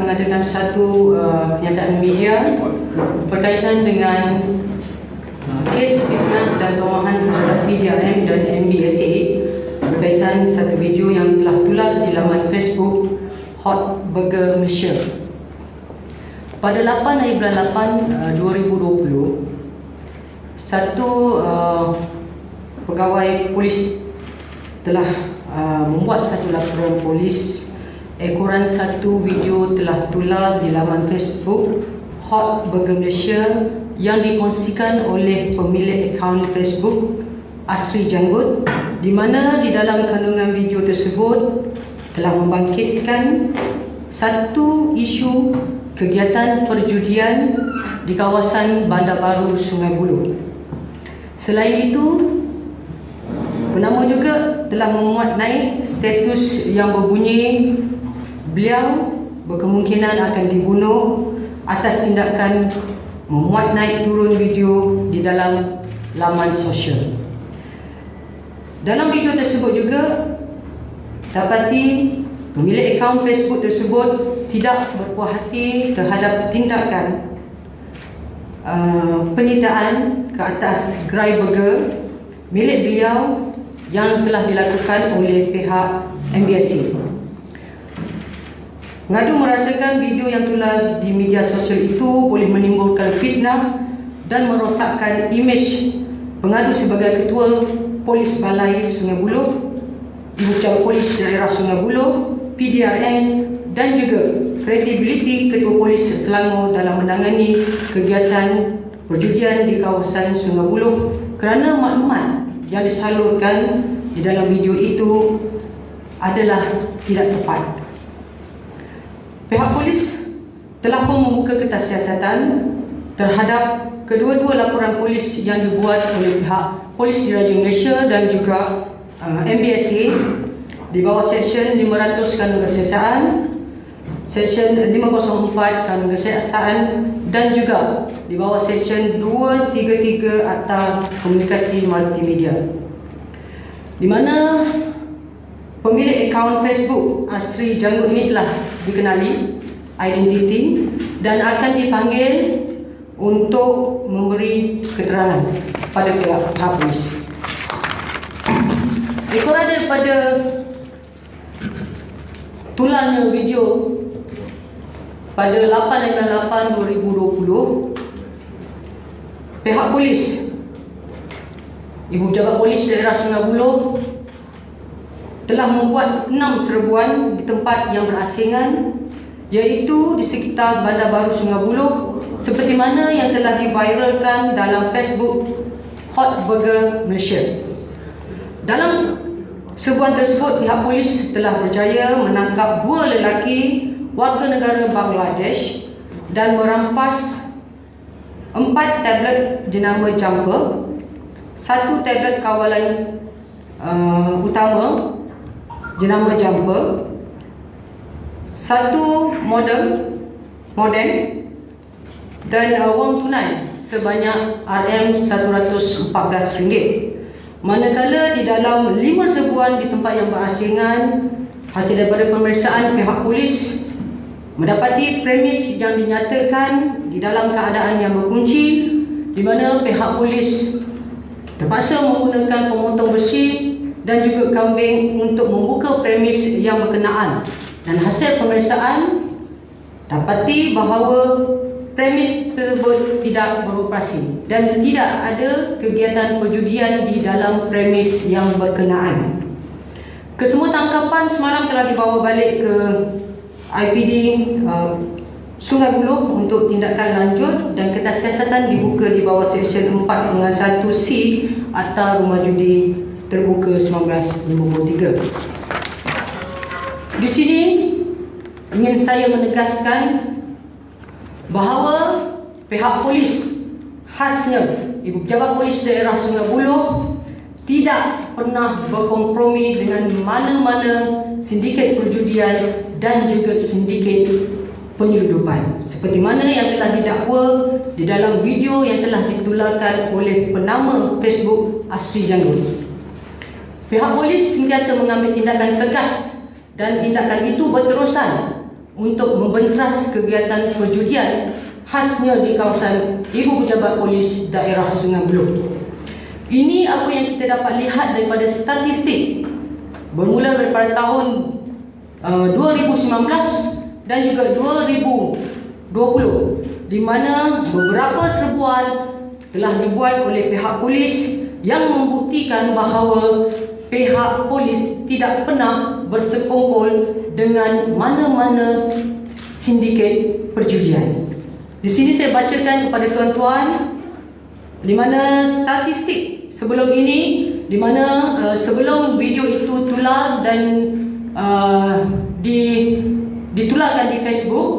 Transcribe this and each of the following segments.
mengadakan satu kenyataan media berkaitan dengan kes fitnah dan tomahan terhadap PDRM dan MBSA berkaitan satu video yang telah tular di laman Facebook Hot Burger Malaysia. Pada 8 hari bulan 8 2020, satu pegawai polis telah membuat satu laporan polis. Ekoran satu video telah tular di laman Facebook Hot Burger Malaysia yang dikongsikan oleh pemilik akaun Facebook Asri Janggut, di mana di dalam kandungan video tersebut telah membangkitkan satu isu kegiatan perjudian di kawasan Bandar Baru Sungai Buloh. Selain itu, penama juga telah memuat naik status yang berbunyi beliau berkemungkinan akan dibunuh atas tindakan memuat naik turun video di dalam laman sosial. Dalam video tersebut juga dapati pemilik akaun Facebook tersebut tidak berpuas hati terhadap tindakan penyitaan ke atas gerai burger milik beliau yang telah dilakukan oleh pihak MBSA. Ngadu merasakan video yang tular di media sosial itu boleh menimbulkan fitnah dan merosakkan imej pengadu sebagai Ketua Polis Balai Sungai Buloh, Ibu Camat Polis Daerah Sungai Buloh, PDRN, dan juga kredibiliti Ketua Polis Selangor dalam menangani kegiatan perjudian di kawasan Sungai Buloh kerana maklumat yang disalurkan di dalam video itu adalah tidak tepat. Pihak polis telah pun membuka kertas siasatan terhadap kedua-dua laporan polis yang dibuat oleh pihak Polis Diraja Malaysia dan juga MBSA di bawah Seksyen 500 Kanun Kesiasaan, Seksyen 504 Kanun Kesiasaan, dan juga di bawah Seksyen 233 Akta Komunikasi Multimedia, di mana pemilik akaun Facebook Asri Janggut ini telah dikenali identiti dan akan dipanggil untuk memberi keterangan pada pihak polis. Ekoran daripada tularnya video pada 8/8/2020, pihak polis, Ibu Jabat Polis Daerah Sungai Buloh telah membuat 6 serbuan di tempat yang berasingan, iaitu di sekitar Bandar Baru Sungai Buloh, seperti mana yang telah diviralkan dalam Facebook Hot Burger Malaysia. Dalam serbuan tersebut, pihak polis telah berjaya menangkap 2 lelaki warga negara Bangladesh dan merampas 4 tablet jenama jumper, 1 tablet kawalan utama jenama jumper, 1 modem dan wang tunai sebanyak RM114. Manakala di dalam 5 serbuan di tempat yang berasingan, hasil daripada pemeriksaan pihak polis mendapati premis yang dinyatakan di dalam keadaan yang berkunci, di mana pihak polis terpaksa menggunakan pemotong besi dan juga kambing untuk membuka premis yang berkenaan, dan hasil pemeriksaan dapati bahawa premis tersebut tidak beroperasi dan tidak ada kegiatan perjudian di dalam premis yang berkenaan. Kesemua tangkapan semalam telah dibawa balik ke IPD Sungai Buloh untuk tindakan lanjut, dan kertas siasatan dibuka di bawah Seksyen 4/1C Akta Rumah Judi Terbuka 1953. Di sini ingin saya menegaskan bahawa pihak polis, khasnya Ibu Pejabat Polis Daerah Sungai Buloh, tidak pernah berkompromi dengan mana-mana sindiket perjudian dan juga sindiket penyeludupan, seperti mana yang telah didakwa di dalam video yang telah ditularkan oleh penama Facebook Asri Janggut. Pihak polis sentiasa mengambil tindakan tegas dan tindakan itu berterusan untuk membenteras kegiatan perjudian khasnya di kawasan Ibu Pejabat Polis Daerah Sungai Buloh. Ini apa yang kita dapat lihat daripada statistik bermula daripada tahun 2019 dan juga 2020, di mana beberapa serbuan telah dibuat oleh pihak polis yang membuktikan bahawa pihak polis tidak pernah bersekongkol dengan mana-mana sindiket perjudian. Di sini saya bacakan kepada tuan-tuan di mana statistik sebelum ini, di mana sebelum video itu tular dan ditularkan di Facebook,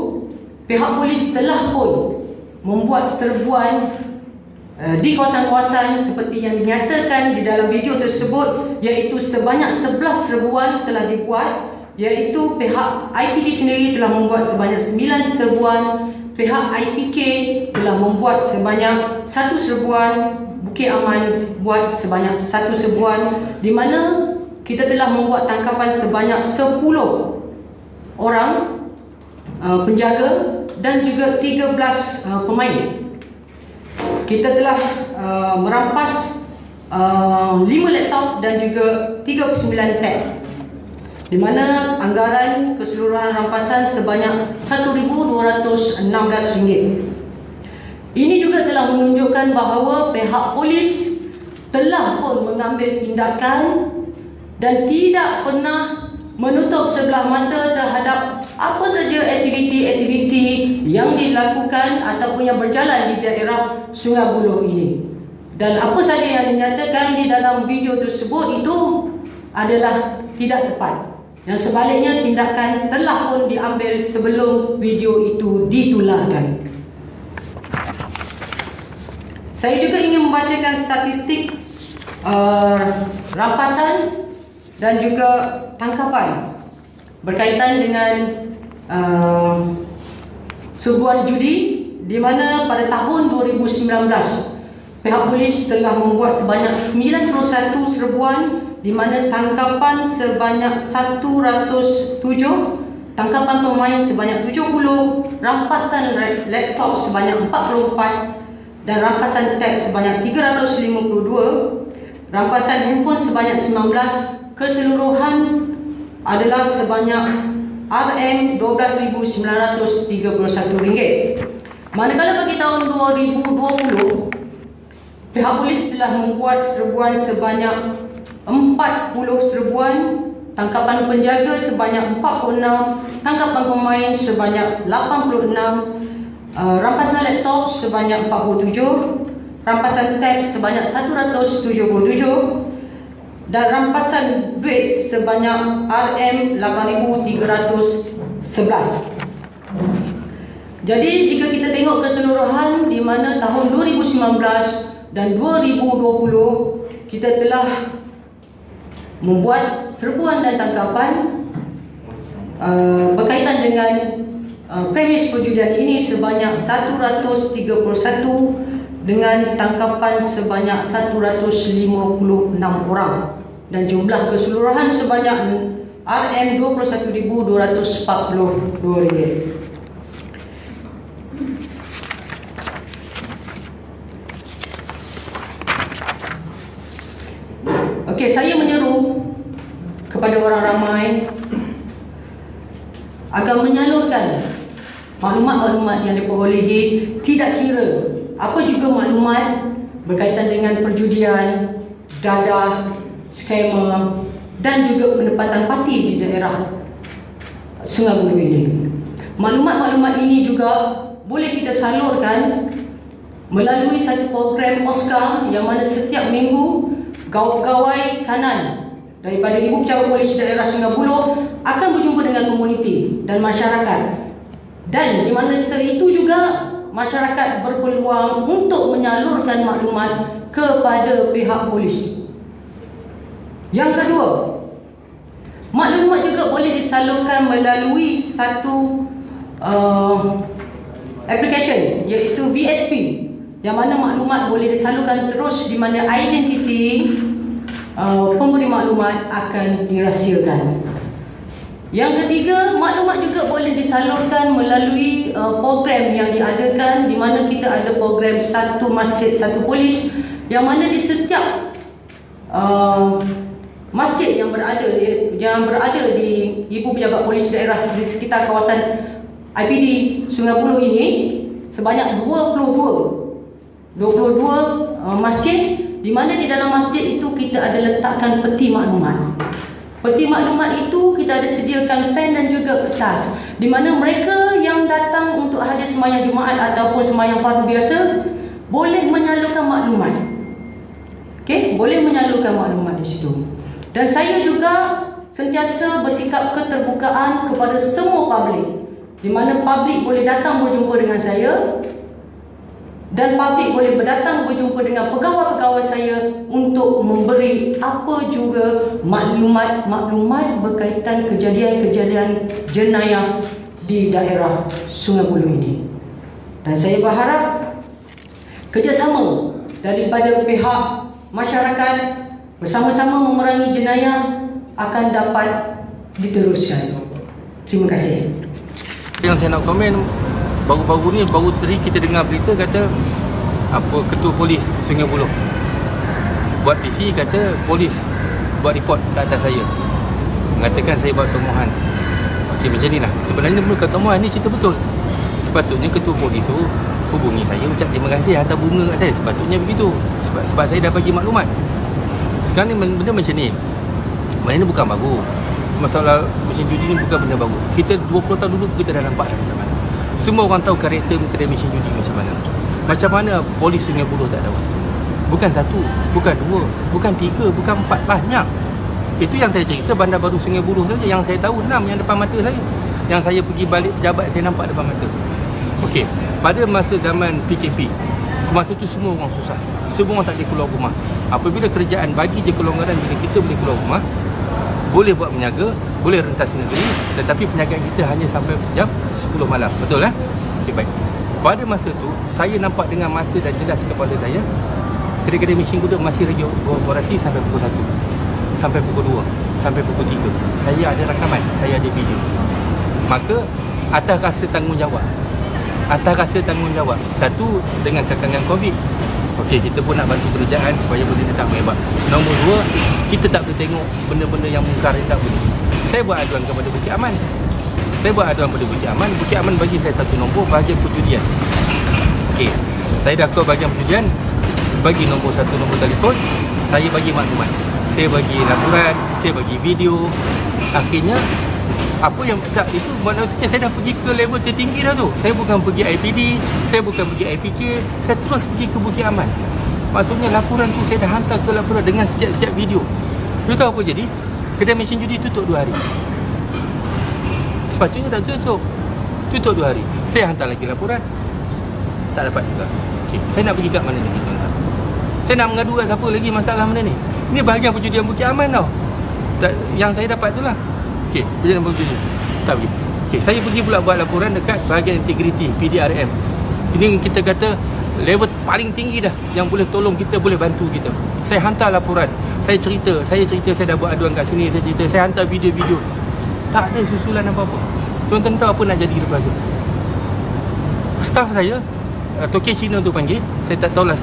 pihak polis telah pun membuat serbuan di kawasan-kawasan seperti yang dinyatakan di dalam video tersebut, iaitu sebanyak 11 serbuan telah dibuat, iaitu pihak IPD sendiri telah membuat sebanyak 9 serbuan, pihak IPK telah membuat sebanyak 1 serbuan, Bukit Aman buat sebanyak 1 serbuan, di mana kita telah membuat tangkapan sebanyak 10 orang penjaga dan juga 13 pemain. Kita telah merampas 5 laptop dan juga 39 tab, di mana anggaran keseluruhan rampasan sebanyak RM1,216. Ini juga telah menunjukkan bahawa pihak polis telah pun mengambil tindakan dan tidak pernah menutup sebelah mata terhadap apa saja aktiviti-aktiviti yang dilakukan ataupun yang berjalan di daerah Sungai Buloh ini. Dan apa saja yang dinyatakan di dalam video tersebut itu adalah tidak tepat. Yang sebaliknya, tindakan telah pun diambil sebelum video itu ditularkan. Saya juga ingin membacakan statistik rampasan dan juga tangkapan berkaitan dengan serbuan judi, di mana pada tahun 2019 pihak polis telah membuat sebanyak 91 serbuan, di mana tangkapan sebanyak 107, tangkapan pemain sebanyak 70, rampasan laptop sebanyak 44 dan rampasan tab sebanyak 352, rampasan handphone sebanyak 19. Keseluruhan adalah sebanyak RM12,931. Manakala bagi tahun 2020, pihak polis telah membuat serbuan sebanyak 40 serbuan, tangkapan penjaga sebanyak 46, tangkapan pemain sebanyak 86, rampasan laptop sebanyak 47, rampasan tab sebanyak 177, dan rampasan duit sebanyak RM8,311. Jadi jika kita tengok keseluruhan, di mana tahun 2019 dan 2020 kita telah membuat serbuan dan tangkapan berkaitan dengan premis perjudian ini sebanyak 131 dengan tangkapan sebanyak 156 orang dan jumlah keseluruhan sebanyak RM21,242. Okey, saya menyeru kepada orang ramai agar menyalurkan maklumat-maklumat yang diperolehi, tidak kira apa juga maklumat berkaitan dengan perjudian, dadah, skema dan juga penempatan parti di daerah Sungai Buloh ini. Maklumat-maklumat ini juga boleh kita salurkan melalui satu program Oscar yang mana setiap minggu pegawai kanan daripada Ibu Pejabat Polis Daerah Sungai Buloh akan berjumpa dengan komuniti dan masyarakat, dan di mana itu juga masyarakat berpeluang untuk menyalurkan maklumat kepada pihak polis. Yang kedua, maklumat juga boleh disalurkan melalui satu application, iaitu VSP, yang mana maklumat boleh disalurkan terus, di mana identiti pemberi maklumat akan dirahsiakan. Yang ketiga, maklumat juga boleh disalurkan melalui program yang diadakan, di mana kita ada program satu masjid satu polis, yang mana di setiap masjid yang berada di ibu pejabat polis daerah di sekitar kawasan IPD Sungai Buloh ini sebanyak 22 masjid, di mana di dalam masjid itu kita ada letakkan peti maklumat. Peti maklumat itu kita ada sediakan pen dan juga kertas, di mana mereka yang datang untuk hadir sembahyang Jumaat ataupun sembahyang fardu biasa boleh menyalurkan maklumat. Okey, boleh menyalurkan maklumat di situ. Dan saya juga sentiasa bersikap keterbukaan kepada semua publik, di mana publik boleh datang berjumpa dengan saya dan publik boleh datang berjumpa dengan pegawai-pegawai saya untuk memberi apa juga maklumat berkaitan kejadian-kejadian jenayah di daerah Sungai Buloh ini. Dan saya berharap kerjasama daripada pihak masyarakat bersama-sama memerangi jenayah akan dapat diteruskan. Terima kasih. Yang saya nak komen, baru-baru ni baru tadi kita dengar berita kata ketua polis Sungai Buloh buat PC, kata polis buat report ke atas saya, mengatakan saya buat tomohan. Okey, macam ni lah. Sebenarnya bukan tomohan ni, cerita betul. Sepatutnya ketua polis tu hubungi saya, ucap terima kasih, hantar bunga kat saya. Sepatutnya begitu. Sebab saya dah bagi maklumat. Sekarang ni benda macam ni, benda ni bukan baru. Masalah mesin judi ni bukan benda baru. Kita 20 tahun dulu kita dah nampak dah macam mana. Semua orang tahu karakter kedai mesin judi macam mana. Macam mana polis Sungai Buloh tak tahu. Bukan satu, bukan dua, bukan tiga, bukan empat, banyak. Itu yang saya cerita Bandar Baru Sungai Buloh saja. Yang saya tahu 6 yang depan mata saya. Yang saya pergi balik pejabat, saya nampak depan mata. Okey, pada masa zaman PKP, semasa tu semua orang susah. Semua orang tak boleh keluar rumah. Apabila kerajaan bagi je kelonggaran bila kita boleh keluar rumah, boleh buat menjaga, boleh rentas negeri, tetapi penjagaan kita hanya sampai jam 10 malam. Betul lah? Okey, baik. Pada masa tu, saya nampak dengan mata dan jelas kepala saya, kedai-kedai mesin gudeg masih lagi beroperasi sampai pukul 1, sampai pukul 2, sampai pukul 3. Saya ada rakaman, saya ada video. Maka atas rasa tanggungjawab, satu, dengan kekangan COVID. Okey, kita pun nak bantu kerajaan supaya benda ni tak merebak. Nombor 2, kita tak boleh tengok benda-benda yang mungkar yang tak boleh. Saya buat aduan kepada Bukit Aman. Bukit Aman bagi saya satu nombor bahagian perjudian. Okey, saya dah call bahagian perjudian, bagi nombor satu nombor telefon, saya bagi maklumat, saya bagi laporan, saya bagi video. Akhirnya apa yang tak itu, maksudnya saya dah pergi ke level tertinggi dah tu. Saya bukan pergi IPD, saya bukan pergi IPK, saya terus pergi ke Bukit Aman. Maksudnya laporan tu saya dah hantar ke laporan dengan setiap video. You tahu apa jadi? Kedai mesin judi tutup 2 hari. Sepatutnya tak tutup 2 hari. Saya hantar lagi laporan, tak dapat juga. Okey, saya nak pergi kat mana lagi tuan-tuan? Saya nak mengadu kat siapa lagi masalah benda ni? Ini bahagian perjudian Bukit Aman tau. Yang saya dapat tu lah. Okey, perjudian perjudi. Tak pergi. Okey, saya pergi pula buat laporan dekat bahagian integriti PDRM. Ini kita kata level paling tinggi dah, yang boleh tolong kita, boleh bantu kita. Saya hantar laporan, saya cerita saya dah buat aduan kat sini, saya hantar video-video. Tak ada susulan apa-apa. Tuan-tuan tahu apa nak jadi lepas tu? Staff saya, Toke Cina tu panggil, saya tak tahulah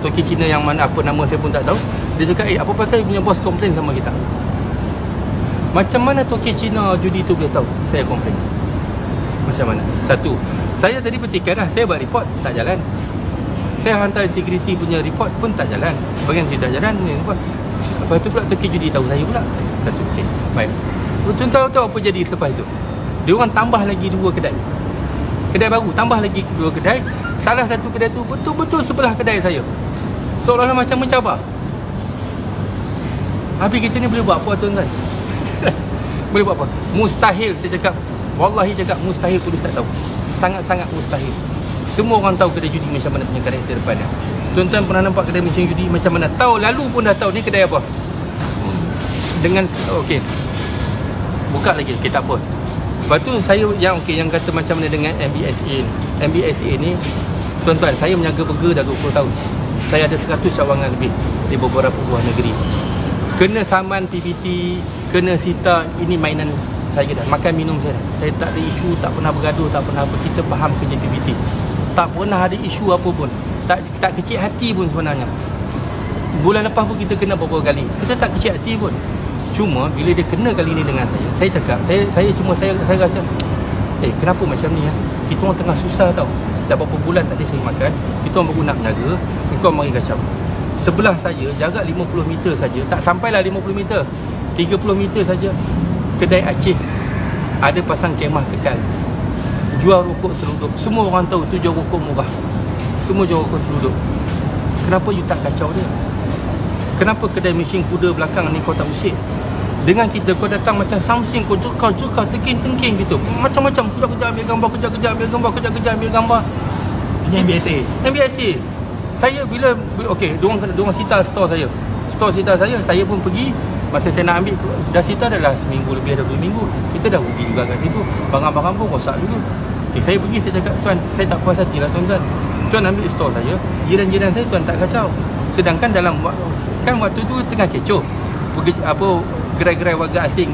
Toke Cina yang mana, apa nama saya pun tak tahu. Dia cakap, apa pasal punya bos komplain sama kita? Macam mana Toke Cina judi tu boleh tahu saya komplain? Macam mana? Satu, saya tadi petikan lah, saya buat report, tak jalan. Saya hantar integriti punya report pun tak jalan. Bagian tidak jalan ni report. Lepas tu pula Toke judi tahu saya pula. Satu, okey, baik. Tuan-tuan tahu apa jadi lepas tu? Dia orang tambah lagi 2 kedai. Kedai baru, tambah lagi 2 kedai. Salah satu kedai tu betul-betul sebelah kedai saya. Seolah-olah macam mencabar. Habis kita ni boleh buat apa tuan-tuan? Boleh buat apa? Mustahil, saya cakap. Wallahi cakap mustahil polis tak tahu. Sangat-sangat mustahil. Semua orang tahu kedai judi macam mana punya karakter depannya. Tuan-tuan pernah nampak kedai macam judi macam mana? Tahu, lalu pun dah tahu ni kedai apa. Dengan, okey, buka lagi, okey, tak apa. Lepas tu saya yang okey, yang kata macam mana dengan MBSA. MBSA ni, tuan-tuan, saya menjaga burger dah 20 tahun. Saya ada 100 cawangan lebih di beberapa buah negeri. Kena saman PBT, kena sita, ini mainan saya dah makan minum saya dah. Saya tak ada isu, tak pernah bergaduh, tak pernah apa. Kita faham kerja PBT. Tak pernah ada isu apa pun. Tak kecil hati pun sebenarnya. Bulan lepas pun kita kena beberapa kali. Kita tak kecil hati pun. Cuma bila dia kena kali ni dengan saya cakap, saya rasa kenapa macam ni ya? Kita orang tengah susah tau. Dah berapa bulan tak ada saya makan. Kita orang baru nak menjaga, kau mari kacau. Sebelah saya jarak 50 meter saja, tak sampailah 50 meter. 30 meter saja kedai Aceh ada pasang kemah kekal. Jual rokok seluduk. Semua orang tahu tu jual rokok murah. Semua jual rokok seluduk. Kenapa you tak kacau dia? Kenapa kedai mesin kuda belakang ni kau tak usik? Dengan kita kau datang macam something, kau jukau tengking gitu. Macam-macam kejap-kejap ambil gambar, kejap-kejap ambil gambar, kejap-kejap ambil gambar. Ini MBSA. Saya bila diorang sita store saya. Saya pun pergi. Masa saya nak ambil, dah sita dah seminggu lebih, dah 2 minggu. Kita dah rugi juga kat situ. Barang-barang pun rosak juga. Saya pergi, saya cakap, tuan, saya tak puas hati lah tuan-tuan. Tuan ambil store saya, jiran-jiran saya tuan tak kacau. Sedangkan dalam kan waktu tu tengah kecoh. Gerai-gerai warga asing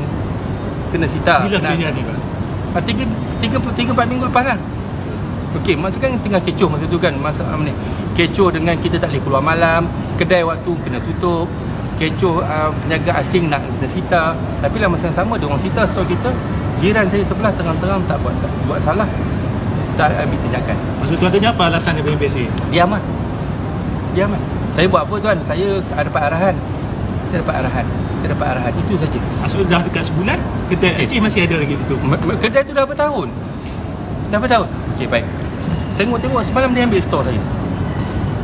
kena sita. Bila kena ni Pak? 3-4 minggu lepas lah. Okey, masa kan tengah kecoh masa tu kan. Masa ni kecoh dengan kita tak boleh keluar malam, kedai waktu kena tutup, kecoh penjaga asing nak kena sita. Tapi lah masa yang sama dia orang sita store kita. Jiran saya sebelah terang-terang tak buat salah, tak ambil tindakan. Maksud tuan tanya apa alasan daripada MBSA? Diam lah. Saya buat apa tuan? Saya dapat arahan. Itu saja. Maksud dah dekat sebulan, kedai Aceh masih ada lagi situ. Kedai tu dah berapa tahun? Okey, baik. Tengok semalam dia ambil store saya.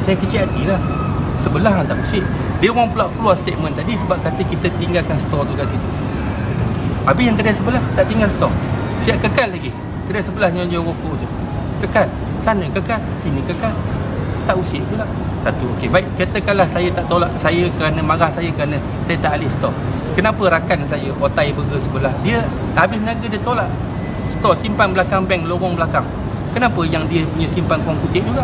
Saya kecil hati lah. Sebelah kan tak usik. Dia orang pula keluar statement tadi sebab kata kita tinggalkan store tu kat situ. Habis yang kedai sebelah tak tinggal store. Siap kekal lagi. Kedai sebelah yang jual rokok tu. Kekal. Sana kekal, sini kekal. Tak usik pula. Satu. Okey, baik. Katakanlah saya tak tolak, saya kerana marah saya kerana saya tak alih store. Kenapa rakan saya Otai Burger sebelah, dia habis niaga dia tolak store simpan belakang bank, lorong belakang. Kenapa yang dia punya simpan korang kutip juga?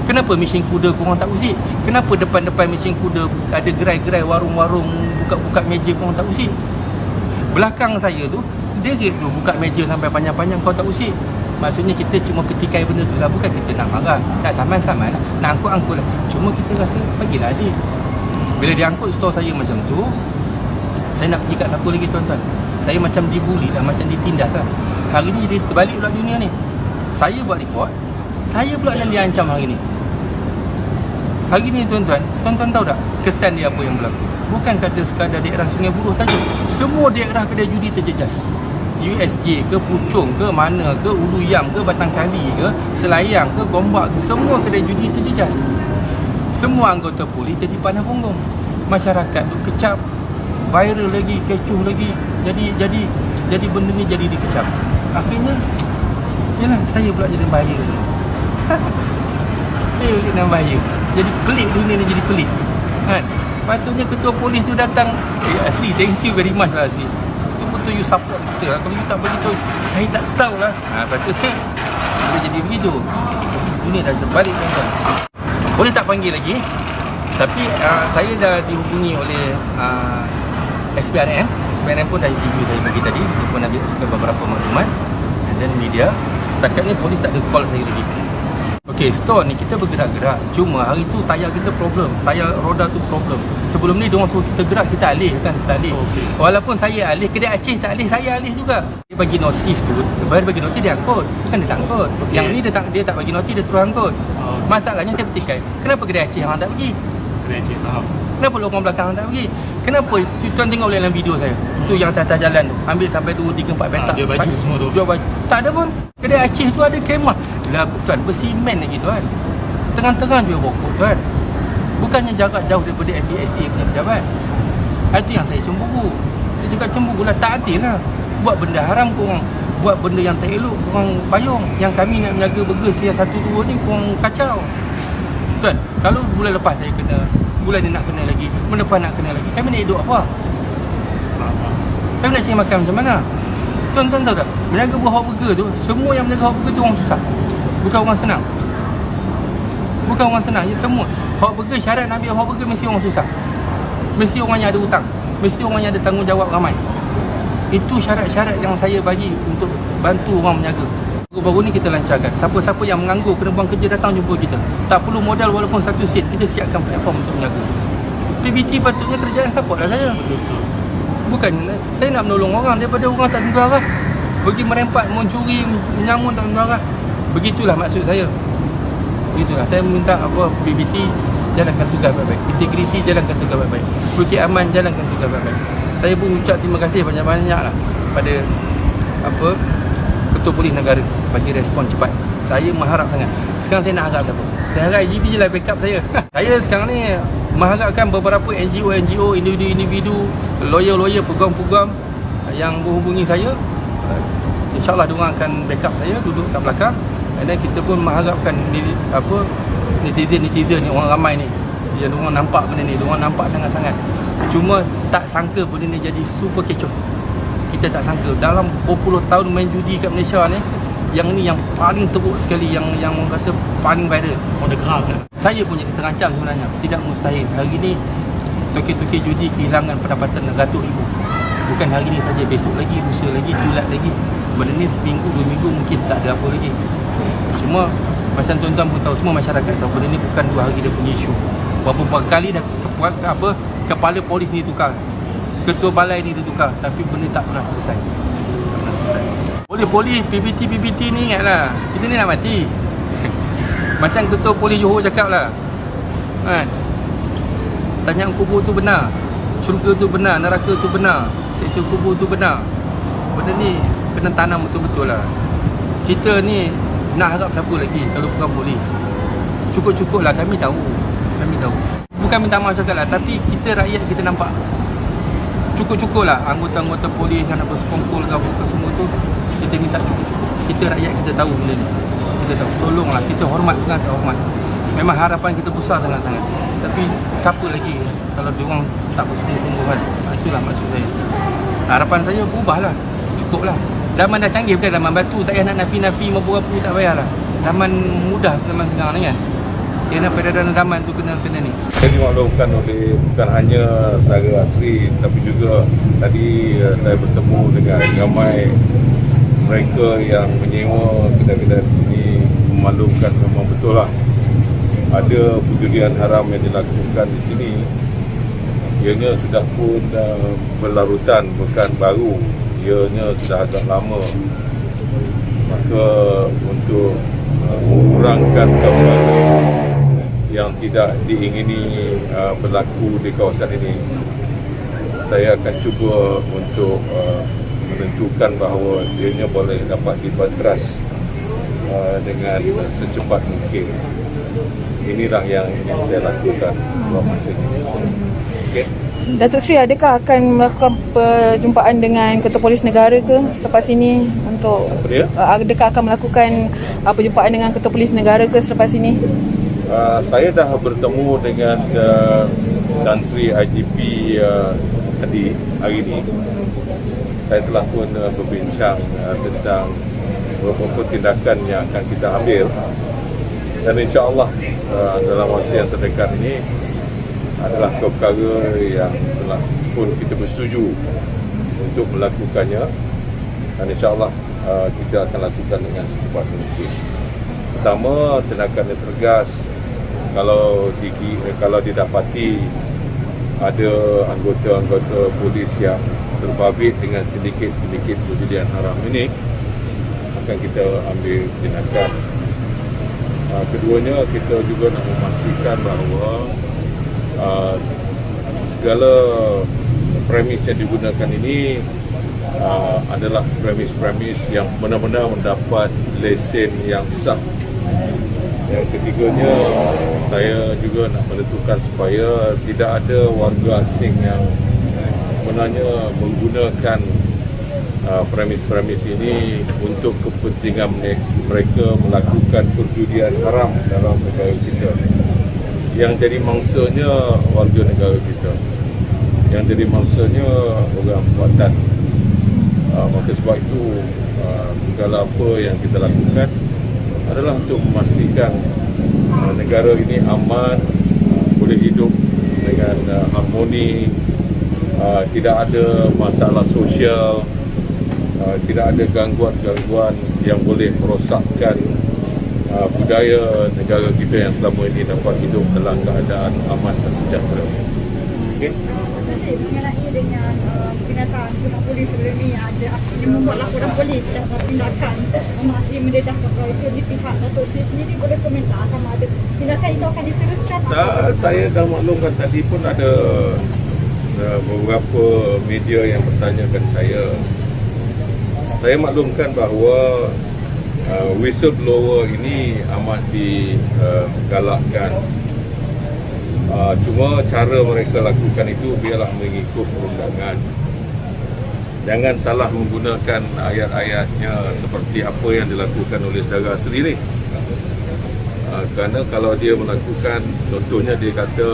Kenapa mesin kuda korang tak usik? Kenapa depan-depan mesin kuda ada gerai-gerai, warung-warung, buka-buka meja korang tak usik? Belakang saya tu, dia tu buka meja sampai panjang-panjang, kau tak usik. Maksudnya kita cuma petikai benda tu lah. Bukan kita nak marah, nak saman-saman lah, nak angkut-angkut lah. Cuma kita rasa bagilah adik. Bila dia angkut store saya macam tu, saya nak pergi kat siapa lagi tuan-tuan? Saya macam dibuli lah, macam ditindas lah. Hari ni jadi terbalik pula dunia ni. Saya buat report, saya pula yang diancam hari ni. Hari ni tuan-tuan tahu tak kesan dia apa yang berlaku? Bukan kata sekadar daerah Sungai Buloh saja. Semua daerah kedai judi terjejas. USJ ke, Puchong ke, mana ke, Ulu Yang ke, Batang Kali ke, Selayang ke, Gombak ke, semua kedai judi terjejas. Semua anggota polis jadi panah punggung. Masyarakat tu kecap, viral lagi, kecoh lagi. Jadi benda ni jadi dikecap. Akhirnya yalah, saya pula jadi bahaya. Saya pula bahaya. Jadi pelik, dunia ni jadi pelik. Kan? Sepatutnya ketua polis tu datang, Asri, thank you very much lah Asri. Betul-betul you support kita lah. Kalau you tak begitu, saya tak tahulah. Patutnya dia jadi begitu. Dunia dah terbalik tuan-tuan. Boleh tak panggil lagi? Tapi saya dah dihubungi oleh SPRN. SPRN pun dah interview saya pagi tadi. Dia pun ambil beberapa maklumat. Dan media. Setakat ni polis tak ada call saya lagi. Okey, store ni kita bergerak-gerak. Cuma hari tu tayar kita problem. Tayar roda tu problem. Sebelum ni diorang suruh kita gerak, kita alih kan, kita alih. Okay. Walaupun saya alih, kedai Aceh tak alih, saya alih juga. Dia bagi notis tu, baru bagi notis dia angkut. Kan dia tak angkut. Okay. Yang ni dia tak bagi notis, dia terus angkut. Okay. Masalahnya saya petikai. Kenapa kedai Aceh hang tak pergi? Kedai Aceh faham. Kenapa lorong belakang hang tak pergi? Kenapa? Tuan tengok dalam video saya. Tu yang atas jalan tu. Ambil sampai 2, 3, 4 petak. Dia baju semua tu. Dia baju. Tak ada pun. Kedai Aceh tu ada kemah. Lah tuan, bersimen lagi tuan. Terang-terang jual rokok tuan. Bukannya jarak jauh daripada MBSA punya pejabat. Itu yang saya cemburu. Saya cakap cemburu lah, tak adil lah. Buat benda haram korang, buat benda yang tak elok korang payung. Yang kami nak menjaga burger yang 1-2 ni korang kacau. Tuan, kalau bulan lepas saya kena, bulan ni nak kena lagi, bulan depan nak kena lagi, kami nak hidup apa? Kami nak cari makan macam mana? Tuan-tuan tahu tak, menjaga buah hot burger tu, semua yang menjaga hot burger tu orang susah. Bukan orang senang. Bukan orang senang, ya, semua hot burger, syarat nak ambil hot burger mesti orang susah. Mesti orang yang ada hutang, mesti orang yang ada tanggungjawab ramai. Itu syarat-syarat yang saya bagi untuk bantu orang menjaga. Baru ni kita lancarkan. Siapa-siapa yang menganggur kena buang kerja datang jumpa kita. Tak perlu modal walaupun satu sen, kita siapkan platform untuk menjaga. PBT patutnya kerjaan support lah saya. Betul. Bukan saya nak menolong orang daripada orang tak tentu arah. Pergi merempat, mencuri, menyamun tak tentu arah. Begitulah maksud saya. Begitulah. Saya minta apa PBT jalankan tugas baik-baik. Integriti jalankan tugas baik-baik. Bukit Aman jalankan tugas baik-baik. Saya pun ucap terima kasih banyak-banyak lah pada apa Ketua Polis Negara bagi respon cepat. Saya mengharap sangat. Sekarang saya nak harap siapa? Saya harap IGP je lah backup saya. Saya sekarang ni mengharapkan beberapa NGO, individu-individu, lawyer-lawyer, peguam-peguam yang menghubungi saya. InsyaAllah diorang akan backup saya, duduk kat belakang. Dan kita pun mengharapkan netizen ni, orang ramai ni, yang diorang nampak benda ni, diorang nampak sangat-sangat. Cuma tak sangka benda ni jadi super kecoh. Kita tak sangka dalam berpuluh tahun main judi kat Malaysia ni, yang ni yang paling teruk sekali, yang orang kata paling viral. On the ground lah. Saya pun jadi terancam sebenarnya. Tidak mustahil. Hari ni toke-toke judi kehilangan pendapatan ratus ribu. Bukan hari ni saja, besok lagi, lusa lagi, tulat lagi. Benda ni seminggu, 2 minggu mungkin tak ada apa lagi. Cuma macam tuan-tuan pun tahu, semua masyarakat tahu benda ni bukan 2 hari dia punya isu. Berapa kali dah kepala polis ni tukar, ketua balai ni ditukar, tapi benda tak pernah selesai. Tak pernah selesai. Polis PBT ni ingatlah, kita ni nak mati. Macam ketua polis Johor cakap lah kan, tanya kubur tu benar, syurga tu benar, neraka tu benar, siksa kubur tu benar. Benda ni kena tanam betul-betul lah. Kita ni nak harap siapa lagi kalau bukan polis? Cukup-cukup lah, kami tahu. Bukan minta maaf cakap lah, tapi kita rakyat kita nampak. Cukup-cukup lah anggota-anggota polis yang nak bersekongkol ke apa semua tu. Kita minta cukup-cukup. Kita rakyat kita tahu benda ni. Kita tahu, tolonglah, kita hormat sangat, hormat. Memang harapan kita besar sangat-sangat. Tapi siapa lagi kalau diorang tak bersungguh-sungguh kan? Itulah maksud saya. Harapan saya berubahlah. Cukuplah. Zaman dah canggih, bukan zaman batu. Tak payah nak nafi-nafi mapu-mapu, tak payahlah. Zaman mudah, zaman sekarang ni kan. Kena peredaran zaman tu kena ni. Saya dimaklumkan oleh bukan hanya secara asli, tapi juga tadi saya bertemu dengan ramai mereka yang menyewa kedai-kedai di sini, memaklumkan memang betul lah ada perjudian haram yang dilakukan di sini. Ianya sudah pun berlarutan, bukan baru, ianya sudah agak lama. Maka untuk mengurangkan kembali yang tidak diingini berlaku di kawasan ini, saya akan cuba untuk menentukan bahawa ianya boleh dapat dibantras dengan secepat mungkin. Inilah yang saya lakukan dalam masa ini. Okay. Datuk Seri, adakah akan melakukan perjumpaan dengan Ketua Polis Negara ke selepas ini untuk adakah akan melakukan perjumpaan dengan Ketua Polis Negara ke selepas ini? Saya dah bertemu dengan Tan Sri IGP tadi, hari ini. Saya telah pun berbincang tentang beberapa tindakan yang akan kita ambil, dan insya-Allah dalam masa yang terdekat ini adalah perkara yang telah pun kita bersetuju untuk melakukannya, dan insya-Allah kita akan lakukan dengan secepat mungkin. Pertama, tindakan yang tegas. Kalau didapati ada anggota-anggota polis yang terbabit dengan sedikit perjudian haram ini, akan kita ambil tindakan. Keduanya, kita juga nak memastikan bahawa segala premis yang digunakan ini adalah premis-premis yang benar-benar mendapat lesen yang sah. Yang ketiganya, saya juga nak menentukan supaya tidak ada warga asing yang sebenarnya menggunakan premis-premis ini untuk kepentingan mereka melakukan perjudian haram dalam negara kita. Yang jadi mangsanya warga negara kita, yang jadi mangsanya orang tempatan. Maka sebab itu segala apa yang kita lakukan adalah untuk memastikan negara ini aman, boleh hidup dengan harmoni, tidak ada masalah sosial, tidak ada gangguan-gangguan yang boleh merosakkan budaya negara kita yang selama ini dapat hidup dalam keadaan aman dan sejahtera. Okey. Mengenai dengan kenyataan pihak polis sebelum ini ada aksinya membuat laporan polis dan tindakan masih mendedah perkara itu di pihak Datuk Seri sendiri, boleh komentar sama ada tindakan itu akan diteruskan? Saya dah maklumkan tadi pun ada beberapa media yang bertanyakan saya. Saya maklumkan bahawa whistleblower ini amat digalakkan. Cuma cara mereka lakukan itu biarlah mengikut perundangan. Jangan salah menggunakan ayat-ayatnya seperti apa yang dilakukan oleh saudara Asri ni. Kerana kalau dia melakukan, contohnya dia kata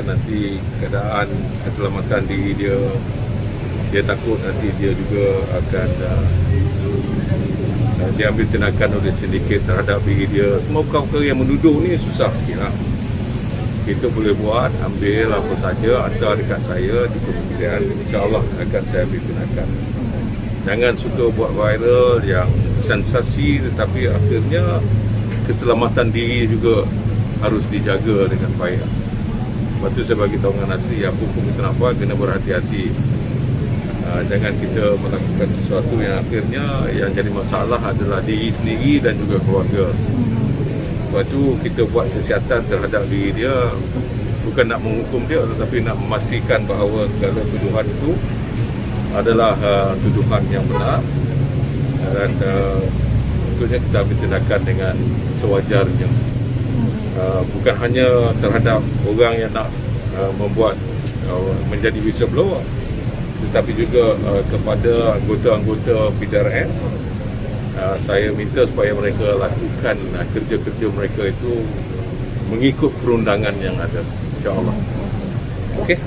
nanti keadaan keselamatan diri dia takut nanti dia juga akan diambil tindakan oleh sindiket terhadap diri dia. Semua perkara yang menuduh ni susah sikit lah. Kita boleh buat, ambil apa saja, hantar dekat saya di kementerian, insyaAllah akan saya ambil tindakan. Jangan suka buat viral yang sensasi tetapi akhirnya keselamatan diri juga harus dijaga dengan baik. Lepas tu saya bagi tahu dengan Asri, apa pun kita nak buat, kena berhati-hati. Jangan kita melakukan sesuatu yang akhirnya yang jadi masalah adalah diri sendiri dan juga keluarga. Lepas tu kita buat siasatan terhadap diri dia, bukan nak menghukum dia tetapi nak memastikan bahawa segala tuduhan itu adalah tuduhan yang benar dan tentunya kita ambil tindakan dengan sewajarnya. Bukan hanya terhadap orang yang nak membuat menjadi whistleblower, tetapi juga kepada anggota-anggota PDRM. Saya minta supaya mereka lakukan kerja-kerja mereka itu mengikut perundangan yang ada, insya-Allah. Okey.